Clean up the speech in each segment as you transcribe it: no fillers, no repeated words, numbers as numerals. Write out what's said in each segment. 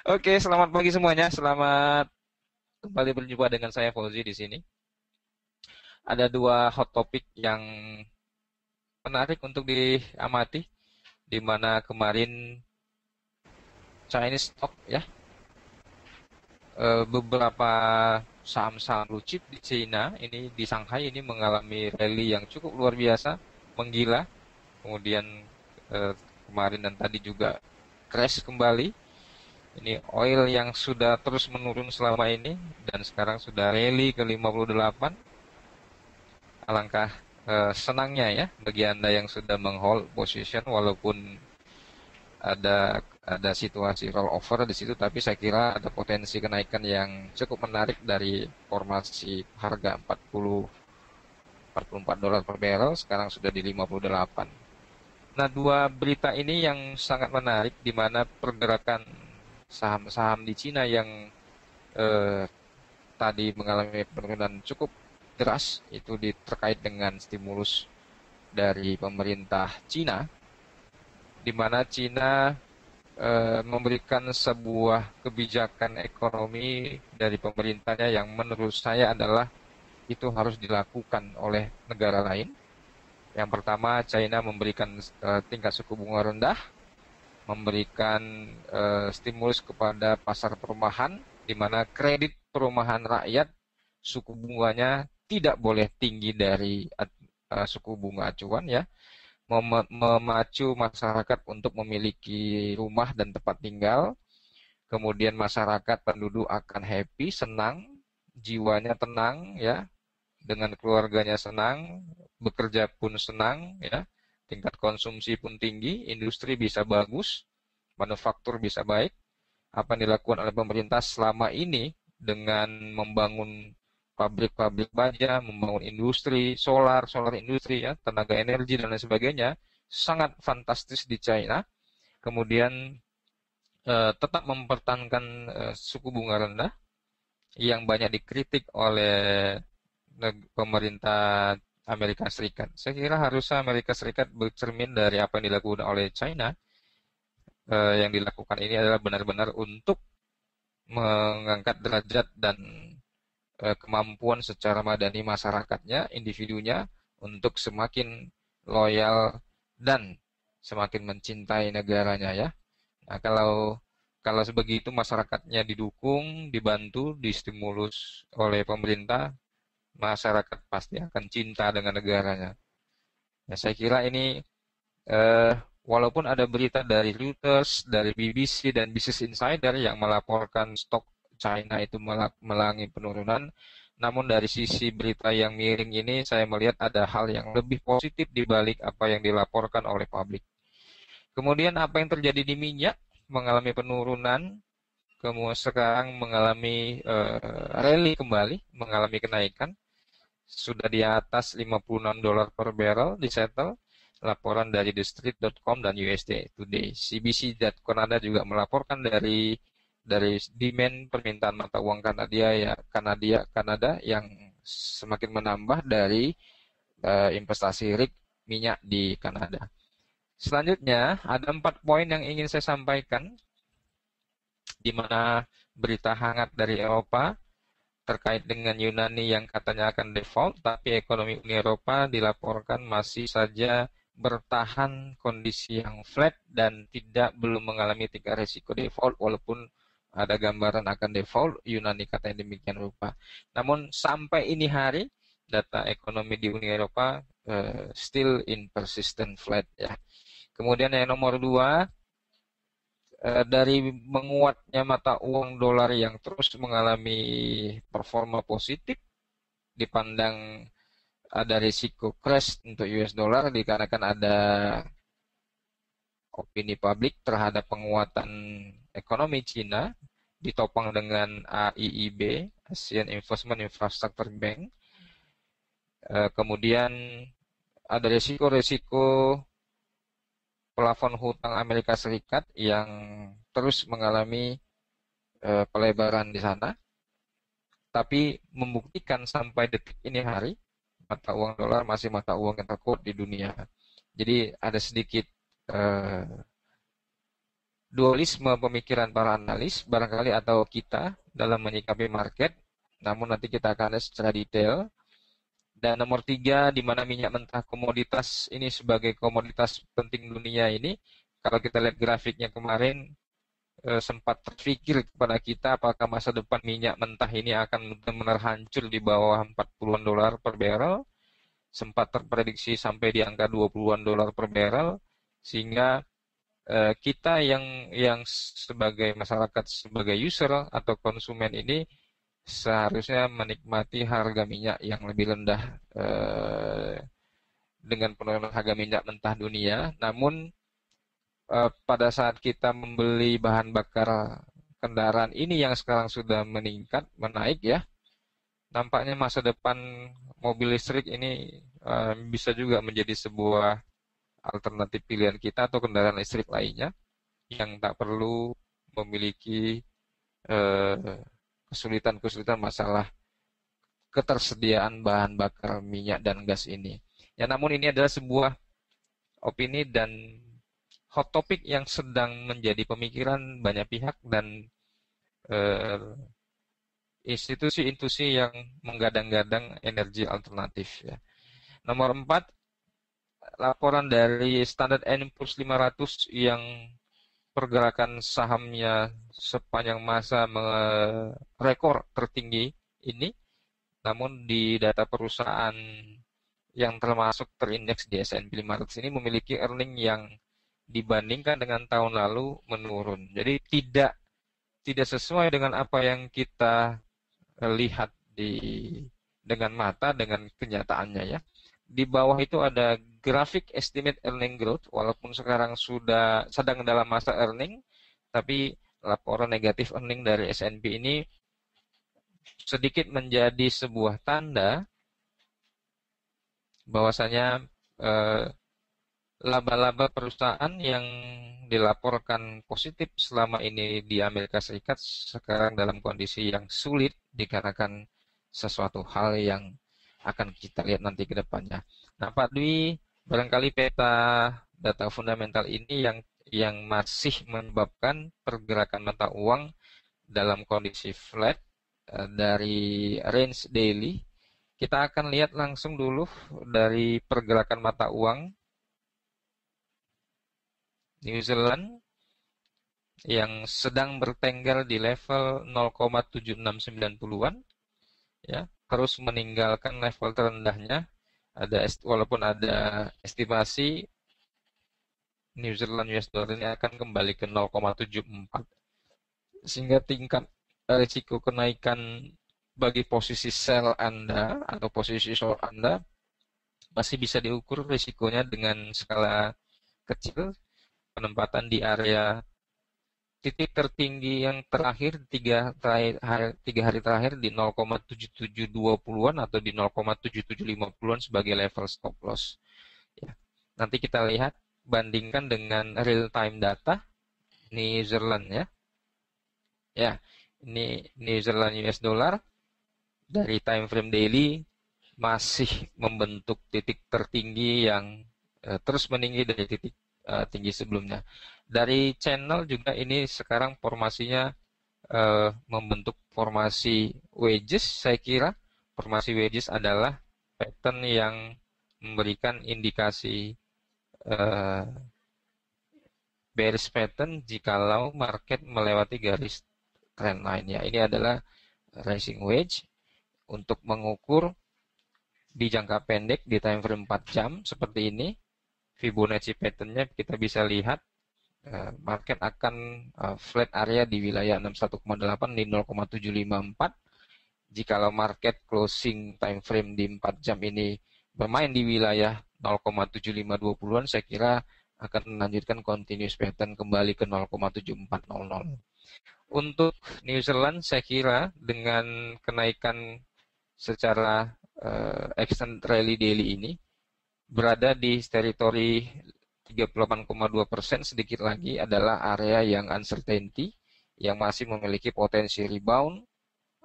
Oke, selamat pagi semuanya. Selamat kembali berjumpa dengan saya Fauzi di sini. Ada dua hot topic yang menarik untuk diamati, di mana kemarin Chinese stock ya, beberapa saham-saham blue chip di China ini di Shanghai ini mengalami rally yang cukup luar biasa, menggila. Kemudian kemarin dan tadi juga crash kembali. Ini oil yang sudah terus menurun selama ini dan sekarang sudah rally ke 58. Alangkah senangnya ya bagi Anda yang sudah menghold position walaupun ada situasi rollover di situ, tapi saya kira ada potensi kenaikan yang cukup menarik dari formasi harga 44 dolar per barrel sekarang sudah di 58. Nah, dua berita ini yang sangat menarik di mana pergerakan saham-saham di Cina yang eh, tadi mengalami penurunan cukup deras itu terkait dengan stimulus dari pemerintah Cina, di mana Cina memberikan sebuah kebijakan ekonomi dari pemerintahnya yang menurut saya adalah itu harus dilakukan oleh negara lain. Yang pertama, China memberikan tingkat suku bunga rendah, memberikan stimulus kepada pasar perumahan, di mana kredit perumahan rakyat suku bunganya tidak boleh tinggi dari suku bunga acuan ya, memacu masyarakat untuk memiliki rumah dan tempat tinggal. Kemudian masyarakat penduduk akan happy, senang, jiwanya tenang ya, dengan keluarganya senang, bekerja pun senang ya, tingkat konsumsi pun tinggi, industri bisa bagus, manufaktur bisa baik. Apa yang dilakukan oleh pemerintah selama ini dengan membangun pabrik-pabrik baja, membangun industri, solar industri ya, tenaga energi dan lain sebagainya, sangat fantastis di China. Kemudian tetap mempertahankan suku bunga rendah yang banyak dikritik oleh pemerintah Amerika Serikat. Saya kira harusnya Amerika Serikat bercermin dari apa yang dilakukan oleh China. Yang dilakukan ini adalah benar-benar untuk mengangkat derajat dan kemampuan secara madani masyarakatnya, individunya, untuk semakin loyal dan semakin mencintai negaranya ya. Nah, kalau sebegitu masyarakatnya didukung, dibantu, distimulus oleh pemerintah, masyarakat pasti akan cinta dengan negaranya. Ya, saya kira ini eh, walaupun ada berita dari Reuters, dari BBC dan Business Insider yang melaporkan stok China itu mengalami penurunan, namun dari sisi berita yang miring ini saya melihat ada hal yang lebih positif di balik apa yang dilaporkan oleh publik. Kemudian apa yang terjadi di minyak mengalami penurunan, kemudian sekarang mengalami rally kembali, mengalami kenaikan, sudah di atas 56 dolar per barrel di settle. Laporan dari TheStreet.com dan USD Today. CBC.Canada juga melaporkan dari demand permintaan mata uang Kanada yang semakin menambah dari investasi rig minyak di Kanada. Selanjutnya ada 4 poin yang ingin saya sampaikan, di mana berita hangat dari Eropa terkait dengan Yunani yang katanya akan default, tapi ekonomi Uni Eropa dilaporkan masih saja bertahan kondisi yang flat dan belum mengalami tingkat risiko default, walaupun ada gambaran akan default, Yunani katanya demikian rupa. Namun sampai ini hari, data ekonomi di Uni Eropa still in persistent flat ya. Kemudian yang nomor 2, dari menguatnya mata uang dolar yang terus mengalami performa positif, dipandang ada risiko crash untuk US dollar dikarenakan ada opini publik terhadap penguatan ekonomi Cina ditopang dengan AIIB, Asian Investment Infrastructure Bank. Kemudian ada risiko-risiko plafon hutang Amerika Serikat yang terus mengalami pelebaran di sana, tapi membuktikan sampai detik ini hari mata uang dolar masih mata uang yang terkuat di dunia. Jadi ada sedikit eh, dualisme pemikiran para analis barangkali atau kita dalam menyikapi market, namun nanti kita akan lihat secara detail. Dan nomor 3, di mana minyak mentah komoditas ini sebagai komoditas penting dunia ini, kalau kita lihat grafiknya kemarin, sempat terpikir kepada kita apakah masa depan minyak mentah ini akan benar-benar hancur di bawah 40-an dolar per barrel, sempat terprediksi sampai di angka 20-an dolar per barrel, sehingga kita yang sebagai masyarakat, sebagai user atau konsumen ini seharusnya menikmati harga minyak yang lebih rendah dengan penurunan harga minyak mentah dunia. Namun pada saat kita membeli bahan bakar kendaraan ini yang sekarang sudah meningkat, menaik ya, nampaknya masa depan mobil listrik ini bisa juga menjadi sebuah alternatif pilihan kita atau kendaraan listrik lainnya yang tak perlu memiliki kesulitan-kesulitan masalah ketersediaan bahan bakar minyak dan gas ini. Ya, namun ini adalah sebuah opini dan hot topic yang sedang menjadi pemikiran banyak pihak dan institusi-institusi yang menggadang-gadang energi alternatif. Ya. Nomor 4, laporan dari Standard & Poor's 500 yang pergerakan sahamnya sepanjang masa rekor tertinggi ini, namun di data perusahaan yang termasuk terindeks di S&P 500 ini memiliki earning yang dibandingkan dengan tahun lalu menurun. Jadi tidak sesuai dengan apa yang kita lihat dengan mata, dengan kenyataannya ya. Di bawah itu ada grafik estimate earning growth, walaupun sekarang sudah sedang dalam masa earning, tapi laporan negatif earning dari S&P ini sedikit menjadi sebuah tanda bahwasanya laba-laba perusahaan yang dilaporkan positif selama ini di Amerika Serikat sekarang dalam kondisi yang sulit dikarenakan sesuatu hal yang akan kita lihat nanti ke depannya. Nah, Pak Dwi, barangkali peta data fundamental ini yang masih menyebabkan pergerakan mata uang dalam kondisi flat dari range daily. Kita akan lihat langsung dulu dari pergerakan mata uang New Zealand yang sedang bertengger di level 0,7690-an ya, terus meninggalkan level terendahnya. Walaupun ada estimasi New Zealand US dollar ini akan kembali ke 0,74, sehingga tingkat risiko kenaikan bagi posisi sell Anda atau posisi short Anda masih bisa diukur risikonya dengan skala kecil, penempatan di area titik tertinggi yang terakhir 3 hari terakhir di 0,7720-an atau di 0,7750-an sebagai level stop loss. Ya. Nanti kita lihat, bandingkan dengan real time data New Zealand ya. Ya, ini New Zealand US dollar dari time frame daily masih membentuk titik tertinggi yang terus meninggi dari titik tinggi sebelumnya. Dari channel juga ini sekarang formasinya membentuk formasi wedges. Saya kira formasi wedges adalah pattern yang memberikan indikasi bearish pattern jikalau market melewati garis trendline ya. Ini adalah rising wedge untuk mengukur di jangka pendek di time frame 4 jam seperti ini. Fibonacci pattern-nya kita bisa lihat market akan flat area di wilayah 61,8 di 0,754. Jikalau market closing time frame di 4 jam ini bermain di wilayah 0,7520-an, saya kira akan melanjutkan continuous pattern kembali ke 0,7400. Untuk New Zealand, saya kira dengan kenaikan secara extended rally daily ini berada di teritori 38,2%, sedikit lagi adalah area yang uncertainty, yang masih memiliki potensi rebound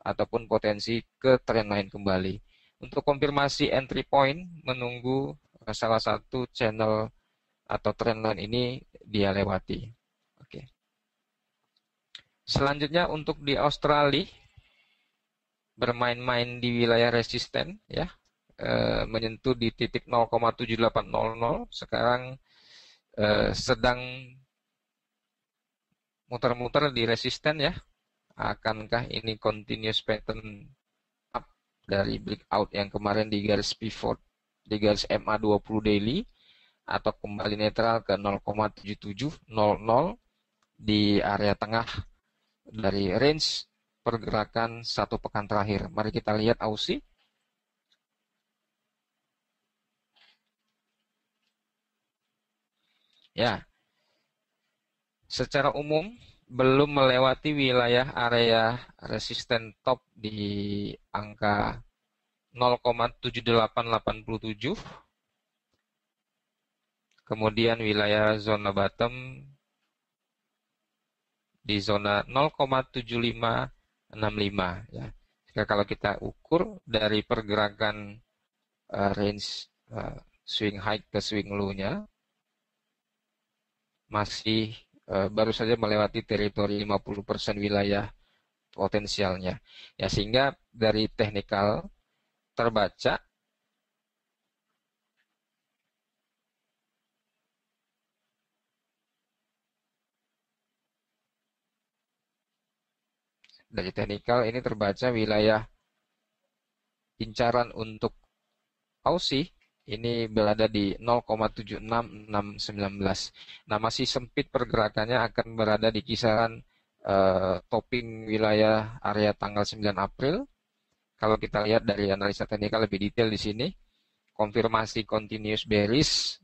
ataupun potensi ke trendline kembali. Untuk konfirmasi entry point, menunggu salah satu channel atau trendline ini dia lewati. Oke. Selanjutnya untuk di Australia, bermain-main di wilayah resisten ya, menyentuh di titik 0,7800. Sekarang sedang muter-muter di resisten ya. Akankah ini continuous pattern up dari breakout yang kemarin di garis pivot di garis MA20 daily, atau kembali netral ke 0,7700 di area tengah dari range pergerakan satu pekan terakhir. Mari kita lihat Aussie. Ya, secara umum belum melewati wilayah area resisten top di angka 0,7887. Kemudian wilayah zona bottom di zona 0,7565 ya. Jika kalau kita ukur dari pergerakan range swing high ke swing low-nya, masih baru saja melewati teritori 50% wilayah potensialnya. Ya, sehingga dari teknikal terbaca ini terbaca wilayah incaran untuk Aussie ini berada di 0,76619. Nah, masih sempit pergerakannya, akan berada di kisaran topping wilayah area tanggal 9 April. Kalau kita lihat dari analisa teknikal lebih detail di sini, konfirmasi continuous bearish,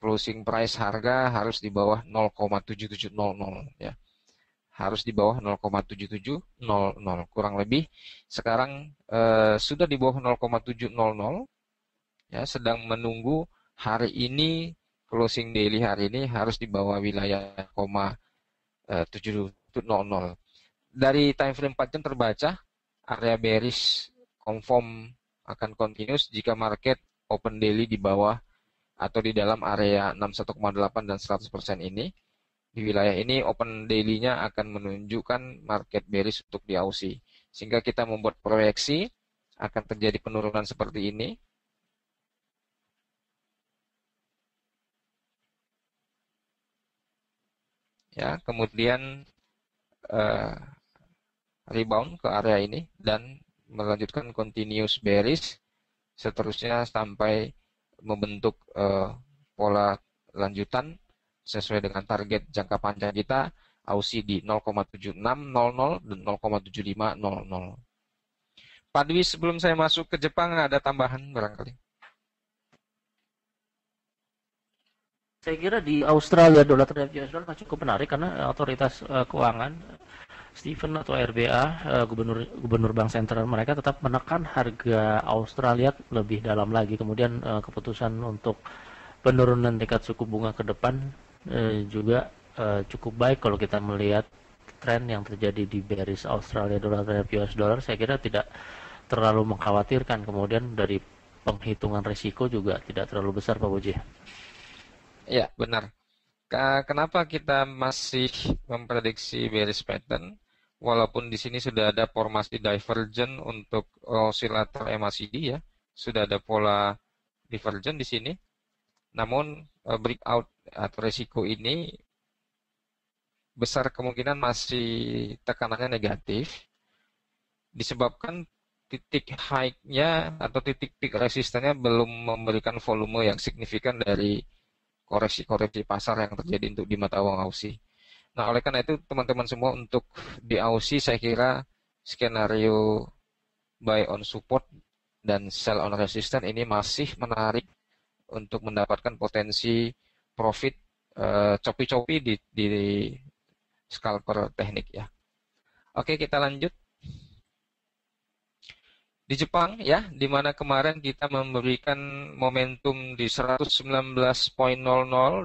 closing price harga harus di bawah 0,7700 ya. Harus di bawah 0,7700 kurang lebih. Sekarang sudah di bawah 0,700 ya, sedang menunggu hari ini, closing daily hari ini harus di bawah wilayah 0,700. Dari time frame 4 jam terbaca area bearish confirm akan continuous jika market open daily di bawah atau di dalam area 61,8 dan 100% ini. Di wilayah ini open daily-nya akan menunjukkan market bearish untuk di Aussie. Sehingga kita membuat proyeksi akan terjadi penurunan seperti ini. Ya, kemudian rebound ke area ini dan melanjutkan continuous bearish seterusnya sampai membentuk pola lanjutan sesuai dengan target jangka panjang kita Aussie di 0,7600 dan 0,7500. Pak Dwi, sebelum saya masuk ke Jepang ada tambahan barangkali? Saya kira di Australia dolar terhadap US dollar cukup menarik karena otoritas keuangan Stephen atau RBA, gubernur bank sentral mereka tetap menekan harga Australia lebih dalam lagi. Kemudian keputusan untuk penurunan tingkat suku bunga ke depan juga cukup baik kalau kita melihat tren yang terjadi di bearish Australia dolar terhadap US dollar. Saya kira tidak terlalu mengkhawatirkan. Kemudian dari penghitungan risiko juga tidak terlalu besar, Pak Puji. Ya, benar. Kenapa kita masih memprediksi bearish pattern? Walaupun di sini sudah ada formasi divergent untuk osilator MACD ya, sudah ada pola divergent di sini. Namun breakout atau resiko ini besar kemungkinan masih tekanannya negatif, disebabkan titik high-nya atau titik peak resistannya belum memberikan volume yang signifikan dari koreksi-koreksi pasar yang terjadi untuk di mata uang Aussie. Nah, oleh karena itu teman-teman semua, untuk di Aussie saya kira skenario buy on support dan sell on resistance ini masih menarik untuk mendapatkan potensi profit copi-copi di scalper teknik ya. Oke, kita lanjut. Di Jepang ya, di mana kemarin kita memberikan momentum di 119.00,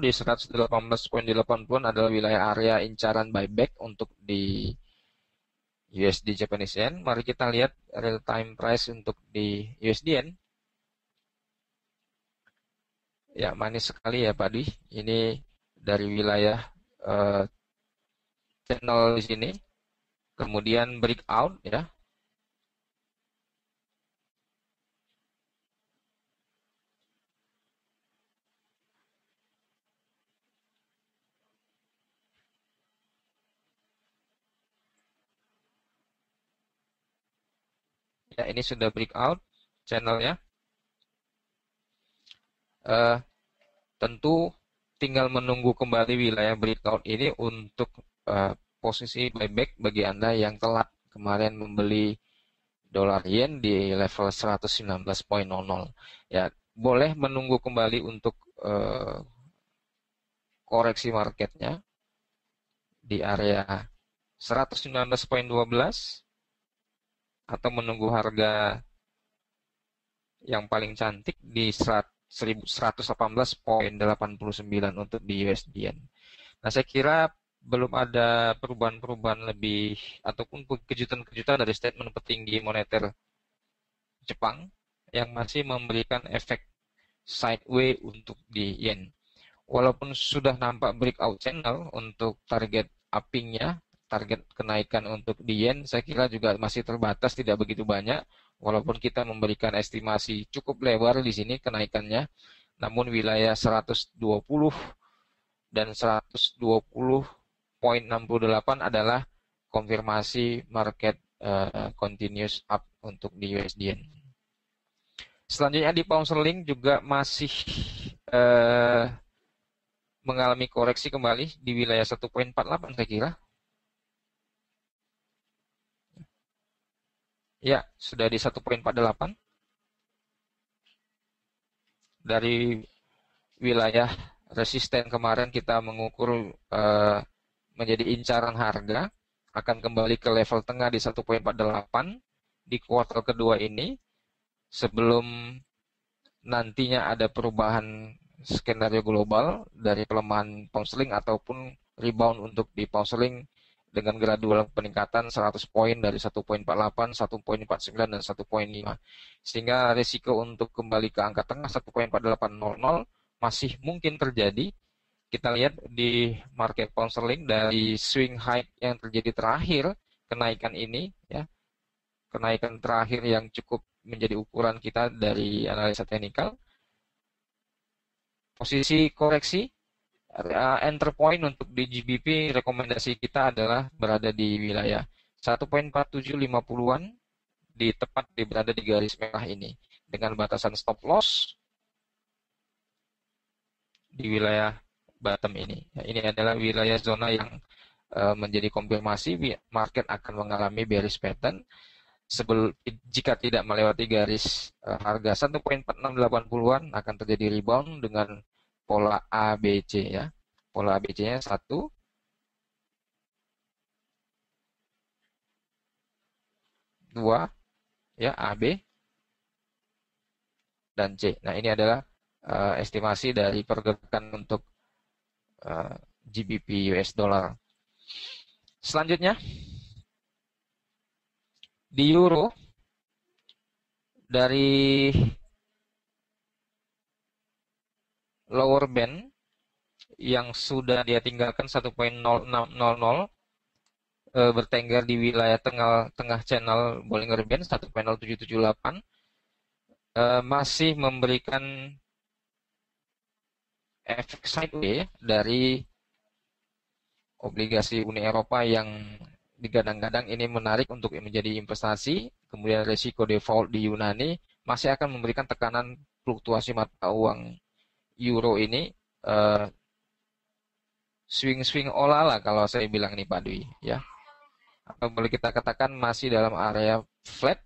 di 118.80 adalah wilayah area incaran buyback untuk di USD Japanese Yen. Mari kita lihat real time price untuk di USD Yen. Ya, manis sekali ya Pak Dwi. Ini dari wilayah channel di sini. kemudian breakout ya. Ya, ini sudah breakout channelnya. Tentu tinggal menunggu kembali wilayah breakout ini untuk posisi buyback bagi Anda yang telat kemarin membeli dolar yen di level 119.00. Ya, boleh menunggu kembali untuk koreksi marketnya di area 119.12 atau menunggu harga yang paling cantik di 118.89 untuk di USD yen. Nah, saya kira belum ada perubahan-perubahan lebih ataupun kejutan-kejutan dari statement petinggi moneter Jepang yang masih memberikan efek sideways untuk di yen. Walaupun sudah nampak breakout channel untuk target upping-nya, target kenaikan untuk di yen, saya kira juga masih terbatas, tidak begitu banyak. Walaupun kita memberikan estimasi cukup lebar di sini kenaikannya, namun wilayah 120 dan 120.68 adalah konfirmasi market continuous up untuk di USD yen. Selanjutnya di pound sterling juga masih mengalami koreksi kembali di wilayah 1.48 saya kira. Ya, sudah di 1.48. Dari wilayah resisten kemarin kita mengukur menjadi incaran harga, akan kembali ke level tengah di 1.48 di kuartal kedua ini sebelum nantinya ada perubahan skenario global dari pelemahan pound sterling ataupun rebound untuk di pound sterling dengan gradual peningkatan 100 poin dari 1.48, 1.49 dan 1.5. Sehingga risiko untuk kembali ke angka tengah 1.4800 masih mungkin terjadi. Kita lihat di market pound sterling dari swing high yang terjadi terakhir kenaikan ini ya. Kenaikan terakhir yang cukup menjadi ukuran kita dari analisa teknikal. Posisi koreksi enter point untuk di GBP rekomendasi kita adalah berada di wilayah 1.4750-an berada di garis merah ini dengan batasan stop loss di wilayah bottom ini. Ini adalah wilayah zona yang menjadi konfirmasi market akan mengalami bearish pattern jika tidak melewati garis harga 1.4680-an akan terjadi rebound dengan pola ABC ya. Pola ABC-nya 1 2 ya, AB dan C. Nah, ini adalah estimasi dari pergerakan untuk GBP US dollar. Selanjutnya di euro dari lower band yang sudah dia tinggalkan 1.0600 bertengger di wilayah tengah channel Bollinger Band 1.0778 masih memberikan efek sideways dari obligasi Uni Eropa yang digadang-gadang ini menarik untuk menjadi investasi, kemudian risiko default di Yunani masih akan memberikan tekanan fluktuasi mata uang euro ini swing-swing olah lah kalau saya bilang nih Pak Dwi ya. Atau boleh kita katakan masih dalam area flat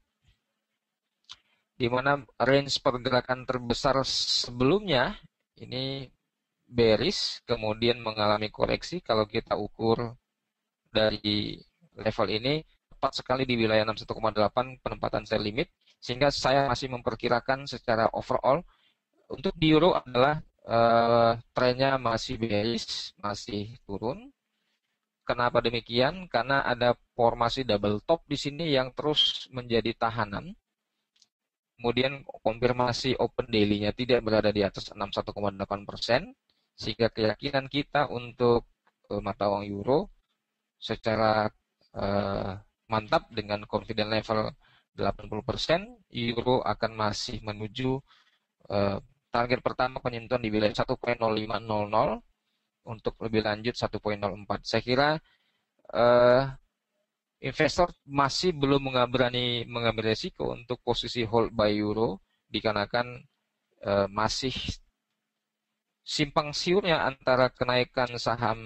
di mana range pergerakan terbesar sebelumnya ini bearish kemudian mengalami koreksi kalau kita ukur dari level ini tepat sekali di wilayah 61,8 penempatan sell limit sehingga saya masih memperkirakan secara overall untuk di euro adalah trennya masih bearish, masih turun. Kenapa demikian? Karena ada formasi double top di sini yang terus menjadi tahanan. Kemudian konfirmasi open daily-nya tidak berada di atas 61,8%, sehingga keyakinan kita untuk mata uang euro secara mantap dengan confident level 80%, euro akan masih menuju target pertama penyentuhan di wilayah 1.0500, untuk lebih lanjut 1.04. Saya kira investor masih belum berani mengambil resiko untuk posisi hold buy euro, dikarenakan masih simpang siurnya antara kenaikan saham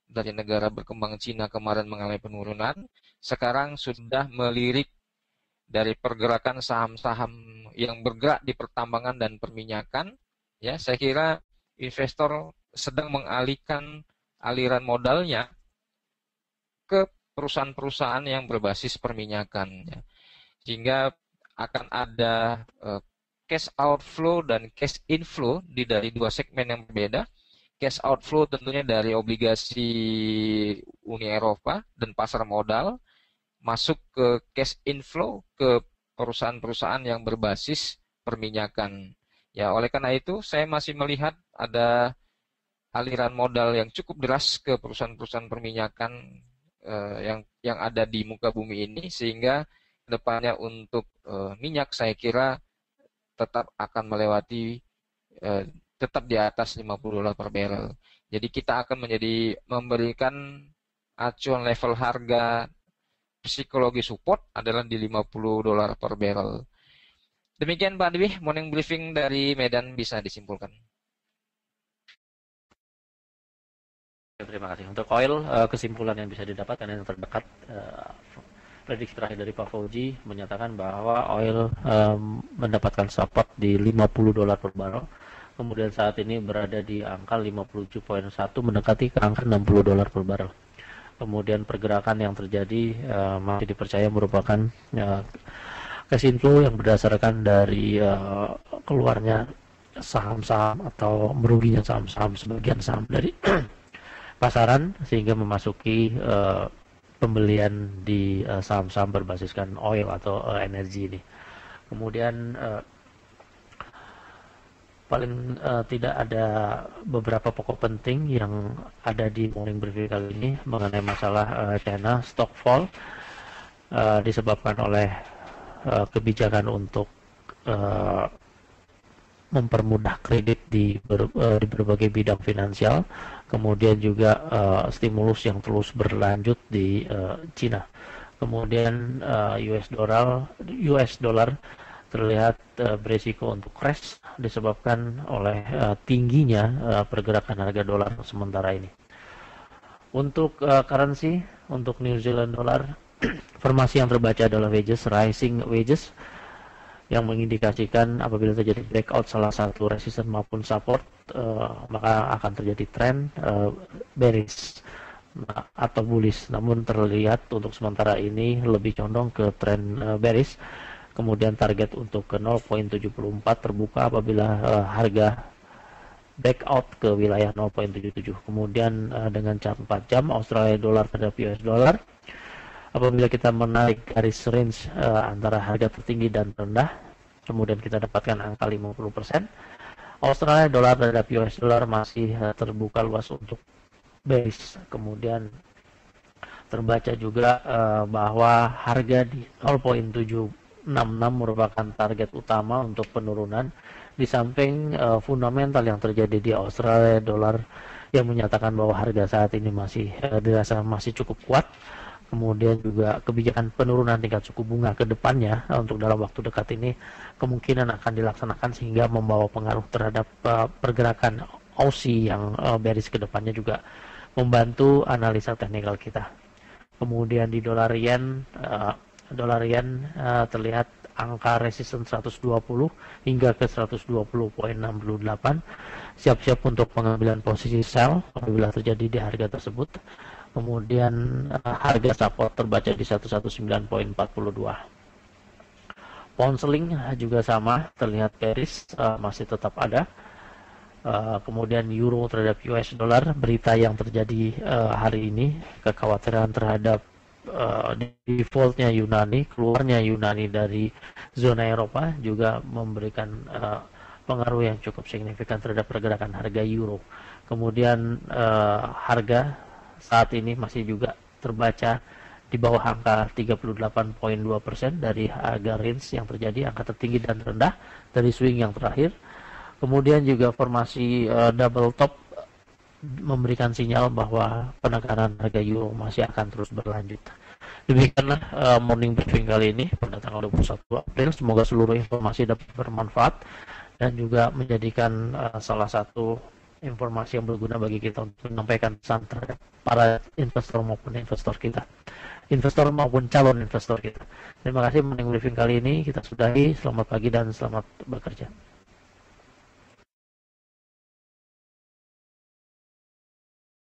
dari negara berkembang Cina kemarin mengalami penurunan, sekarang sudah melirik dari pergerakan saham-saham yang bergerak di pertambangan dan perminyakan. Ya, saya kira investor sedang mengalihkan aliran modalnya ke perusahaan-perusahaan yang berbasis perminyakan, ya. Sehingga akan ada cash outflow dan cash inflow dari dua segmen yang berbeda. Cash outflow tentunya dari obligasi Uni Eropa dan pasar modal, masuk ke cash inflow ke perusahaan-perusahaan yang berbasis perminyakan. Ya, oleh karena itu saya masih melihat ada aliran modal yang cukup deras ke perusahaan-perusahaan perminyakan yang ada di muka bumi ini, sehingga depannya untuk minyak saya kira tetap akan melewati tetap di atas $50 per barrel. Jadi kita akan memberikan acuan level harga psikologi support adalah di $50 per barrel. Demikian Pak Dwi, morning briefing dari Medan bisa disimpulkan. Terima kasih. Untuk oil, kesimpulan yang bisa didapatkan yang terdekat, prediksi terakhir dari Pak Fauji menyatakan bahwa oil mendapatkan support di $50 per barrel. Kemudian saat ini berada di angka 57.1, mendekati ke angka $60 per barrel. Kemudian pergerakan yang terjadi masih dipercaya merupakan cash inflow yang berdasarkan dari keluarnya saham-saham atau meruginya saham-saham, sebagian saham dari pasaran, sehingga memasuki pembelian di saham-saham berbasiskan oil atau energi ini. Kemudian paling tidak ada beberapa pokok penting yang ada di morning briefing kali ini mengenai masalah China stock fall, disebabkan oleh kebijakan untuk mempermudah kredit di berbagai bidang finansial, kemudian juga stimulus yang terus berlanjut di China. Kemudian US dollar terlihat beresiko untuk crash disebabkan oleh tingginya pergerakan harga dolar sementara ini. Untuk currency, untuk New Zealand dollar, formasi yang terbaca adalah rising wages, yang mengindikasikan apabila terjadi breakout salah satu resistance maupun support, maka akan terjadi tren bearish atau bullish. Namun terlihat untuk sementara ini lebih condong ke tren bearish. Kemudian target untuk ke 0.74 terbuka apabila harga breakout ke wilayah 0.77. Kemudian dengan chart 4 jam Australia dollar terhadap US dollar, apabila kita menarik garis range antara harga tertinggi dan terendah, kemudian kita dapatkan angka 50%. Australia dollar terhadap US dollar masih terbuka luas untuk bearish. Kemudian terbaca juga bahwa harga di 0.766 merupakan target utama untuk penurunan, di samping fundamental yang terjadi di Australia dollar yang menyatakan bahwa harga saat ini masih dirasa masih cukup kuat. Kemudian juga kebijakan penurunan tingkat suku bunga ke depannya untuk dalam waktu dekat ini kemungkinan akan dilaksanakan, sehingga membawa pengaruh terhadap pergerakan Aussie yang bearish ke depannya, juga membantu analisa teknikal kita. Kemudian di dolar yen terlihat angka resisten 120 hingga ke 120.68. Siap-siap untuk pengambilan posisi sell apabila terjadi di harga tersebut. Kemudian harga support terbaca di 119.42. Pound sterling juga sama, terlihat bearish, masih tetap ada. Kemudian euro terhadap US dollar, berita yang terjadi hari ini, kekhawatiran terhadap defaultnya Yunani, keluarnya Yunani dari zona Eropa, juga memberikan pengaruh yang cukup signifikan terhadap pergerakan harga euro. Kemudian harga saat ini masih juga terbaca di bawah angka 38,2% dari harga range yang terjadi, angka tertinggi dan rendah dari swing yang terakhir. Kemudian juga formasi double top memberikan sinyal bahwa penekanan harga euro masih akan terus berlanjut. Demikianlah morning briefing kali ini pada tanggal 21 April. Semoga seluruh informasi dapat bermanfaat dan juga menjadikan salah satu informasi yang berguna bagi kita untuk menyampaikan pesan terhadap para investor maupun calon investor kita. Terima kasih morning briefing kali ini, kita sudahi. Selamat pagi dan selamat bekerja.